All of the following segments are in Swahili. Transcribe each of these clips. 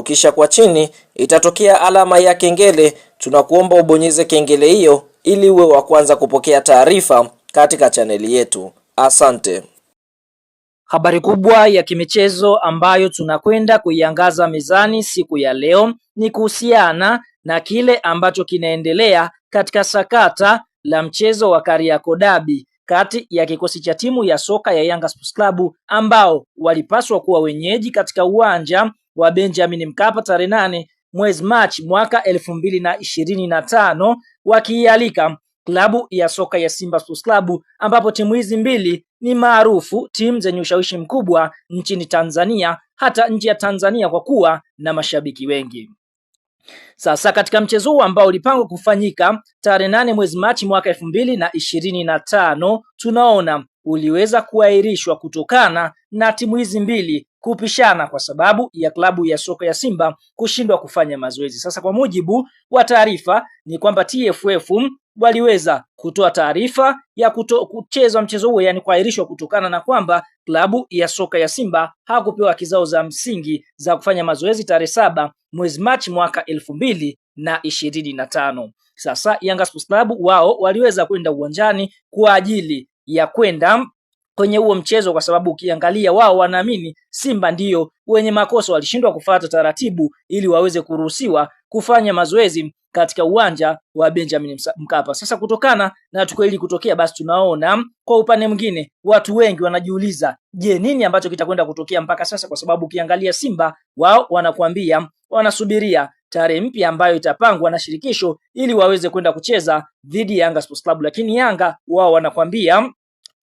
Kisha kwa chini itatokea alama ya kengele. Tunakuomba ubonyeze kengele hiyo ili uwe wa kwanza kupokea taarifa katika chaneli yetu. Asante. Habari kubwa ya kimichezo ambayo tunakwenda kuiangaza mezani siku ya leo ni kuhusiana na kile ambacho kinaendelea katika sakata la mchezo wa Kariakoo Derby kati ya kikosi cha timu ya soka ya Yanga Sports Club ambao walipaswa kuwa wenyeji katika uwanja wa Benjamin Mkapa tarehe 8 mwezi Machi mwaka 2025 wakialika klabu ya soka ya Simba Sports Club, ambapo timu hizi mbili ni maarufu, timu zenye ushawishi mkubwa nchini Tanzania, hata nje ya Tanzania kwa kuwa na mashabiki wengi. Sasa katika mchezo huu ambao ulipangwa kufanyika tarehe 8 mwezi Machi mwaka 2025, tunaona uliweza kuahirishwa kutokana na timu hizi mbili kupishana kwa sababu ya klabu ya soka ya Simba kushindwa kufanya mazoezi. Sasa kwa mujibu wa taarifa ni kwamba TFF waliweza kutoa taarifa ya kucheza mchezo huo, yani kuahirishwa kutokana na kwamba klabu ya soka ya Simba hakupewa haki zao za msingi za kufanya mazoezi tarehe 7 mwezi Machi mwaka 2025. Sasa Yanga Sports Club wao waliweza kwenda uwanjani kwa ajili ya kwenda kwenye huo mchezo, kwa sababu ukiangalia wao wanaamini Simba ndiyo wenye makosa, walishindwa kufuata taratibu ili waweze kuruhusiwa kufanya mazoezi katika uwanja wa Benjamin Mkapa. Sasa kutokana na tukio hili kutokea, basi tunaona kwa upande mwingine watu wengi wanajiuliza, je, nini ambacho kitakwenda kutokea mpaka sasa? Kwa sababu ukiangalia Simba wao wanakuambia wanasubiria tarehe mpya ambayo itapangwa na shirikisho ili waweze kwenda kucheza dhidi ya Yanga Sports Club, lakini Yanga wao wanakuambia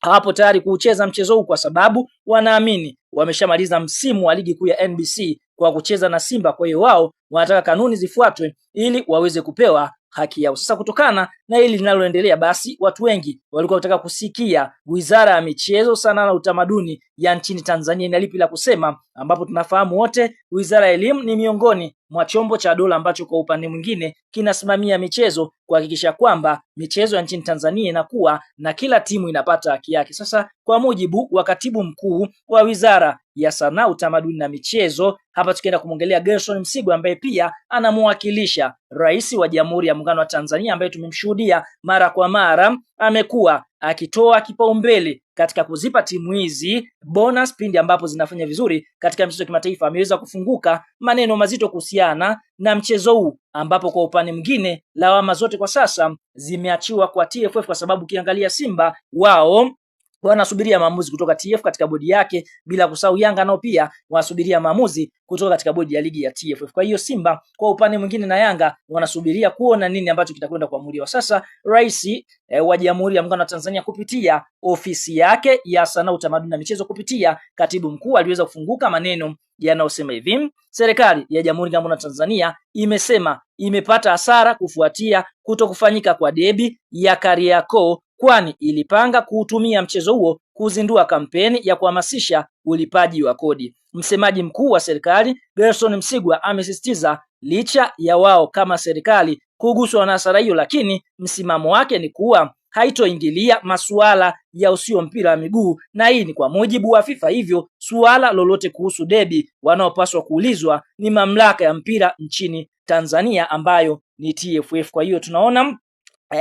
hapo tayari kucheza mchezo huu kwa sababu wanaamini wameshamaliza msimu wa ligi kuu ya NBC kwa kucheza na Simba. Kwa hiyo wao wanataka kanuni zifuatwe ili waweze kupewa haki yao. Sasa kutokana na hili linaloendelea, basi watu wengi walikuwa wanataka kusikia Wizara ya Michezo, Sanaa na Utamaduni ya nchini Tanzania ina lipi la kusema, ambapo tunafahamu wote Wizara ya Elimu ni miongoni mwa chombo cha dola ambacho kwa upande mwingine kinasimamia michezo kuhakikisha kwamba michezo ya nchini Tanzania inakuwa na kila timu inapata haki yake. Sasa kwa mujibu wa katibu mkuu wa Wizara ya Sanaa, Utamaduni na Michezo, hapa tukienda kumwongelea Gerson Msigwa ambaye pia anamwakilisha Rais wa Jamhuri ya Muungano wa Tanzania ambaye tumemshuhudia mara kwa mara amekuwa akitoa kipaumbele katika kuzipa timu hizi bonus pindi ambapo zinafanya vizuri katika michezo ya kimataifa. Ameweza kufunguka maneno mazito kuhusiana na mchezo huu, ambapo kwa upande mwingine lawama zote kwa sasa zimeachiwa kwa TFF, kwa sababu ukiangalia Simba wao wanasubiria maamuzi kutoka TFF katika bodi yake, bila kusahau Yanga nao pia wanasubiria maamuzi kutoka katika bodi ya ligi ya TFF. Kwa hiyo Simba kwa upande mwingine na Yanga wanasubiria kuona nini ambacho kitakwenda kuamuliwa. Sasa Rais wa Jamhuri ya Muungano wa Tanzania kupitia ofisi yake ya Sanaa, Utamaduni na Michezo, kupitia katibu mkuu aliweza kufunguka maneno yanayosema hivi: serikali ya Jamhuri ya Muungano wa Tanzania imesema imepata hasara kufuatia kutokufanyika kwa debi ya Kariakoo, kwani ilipanga kuutumia mchezo huo kuzindua kampeni ya kuhamasisha ulipaji wa kodi. Msemaji mkuu wa serikali Gerson Msigwa amesisitiza licha ya wao kama serikali kuguswa na hasara hiyo, lakini msimamo wake ni kuwa haitoingilia masuala ya usio mpira wa miguu, na hii ni kwa mujibu wa FIFA. Hivyo suala lolote kuhusu debi wanaopaswa kuulizwa ni mamlaka ya mpira nchini Tanzania ambayo ni TFF. Kwa hiyo tunaona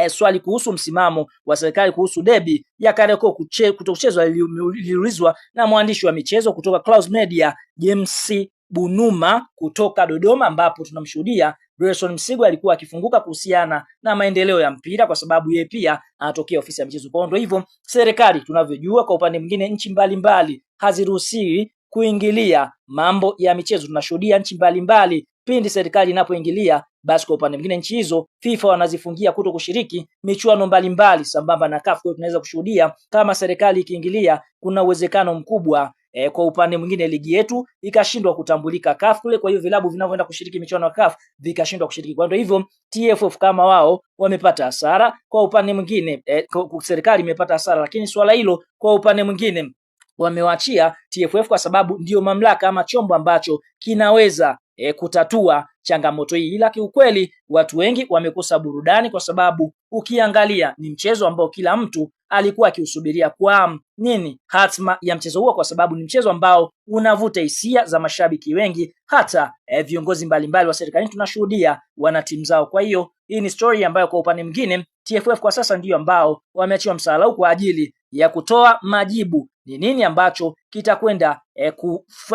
swali kuhusu msimamo wa serikali kuhusu debi ya Kariakoo kutokuchezwa liliulizwa na mwandishi wa michezo kutoka Clouds Media James Bunuma kutoka Dodoma, ambapo tunamshuhudia Gerson Msigwa alikuwa akifunguka kuhusiana na maendeleo ya mpira, kwa sababu yeye pia anatokea ofisi ya michezo. Kwa ndio hivyo serikali tunavyojua, kwa upande mwingine nchi mbalimbali haziruhusiwi kuingilia mambo ya michezo. Tunashuhudia nchi mbalimbali pindi serikali inapoingilia, basi kwa upande mwingine nchi hizo FIFA wanazifungia kuto kushiriki michuano mbalimbali sambamba na CAF. Kwa tunaweza kushuhudia kama serikali ikiingilia, kuna uwezekano mkubwa kwa upande mwingine ligi yetu ikashindwa kutambulika CAF kule. Kwa hiyo vilabu vinavyoenda kushiriki michuano ya CAF vikashindwa kushiriki. Kwa hivyo TFF kama wao wamepata hasara, kwa upande mwingine serikali imepata hasara, lakini swala hilo kwa upande mwingine wamewaachia TFF kwa sababu ndio mamlaka ama chombo ambacho kinaweza kutatua changamoto hii, ila kiukweli watu wengi wamekosa burudani, kwa sababu ukiangalia ni mchezo ambao kila mtu alikuwa akiusubiria kwa nini hatma ya mchezo huo, kwa sababu ni mchezo ambao unavuta hisia za mashabiki wengi. Hata viongozi mbalimbali wa serikali tunashuhudia wana timu zao. Kwa hiyo hii ni story ambayo kwa upande mwingine TFF kwa sasa ndio ambao wameachiwa msaala huu kwa ajili ya kutoa majibu ni nini ambacho kitakwenda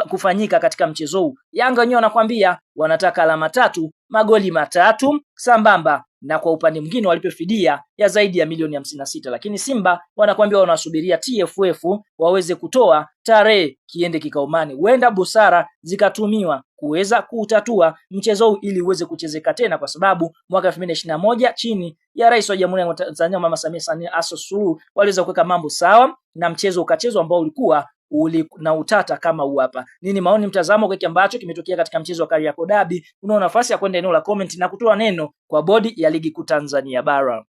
kufanyika katika mchezo huu. Yanga wenyewe wanakwambia wanataka alama 3, magoli 3 sambamba na kwa upande mwingine walipe fidia ya zaidi ya milioni 56, lakini Simba wanakwambia wanasubiria TFF waweze kutoa tarehe kiende kikaumani. Huenda busara zikatumiwa kuweza kutatua mchezo huu ili uweze kuchezeka tena, kwa sababu mwaka 2021 chini ya Rais wa Jamhuri ya Tanzania Mama Samia Suluhu waliweza kuweka mambo sawa na mchezo ukachezwa ambao ulikuwa na utata kama huu hapa. Nini maoni, mtazamo kwa kile ambacho kimetokea katika mchezo wa Kariakoo Derby? Una nafasi ya kwenda eneo la comment na kutoa neno kwa bodi ya ligi kuu Tanzania bara.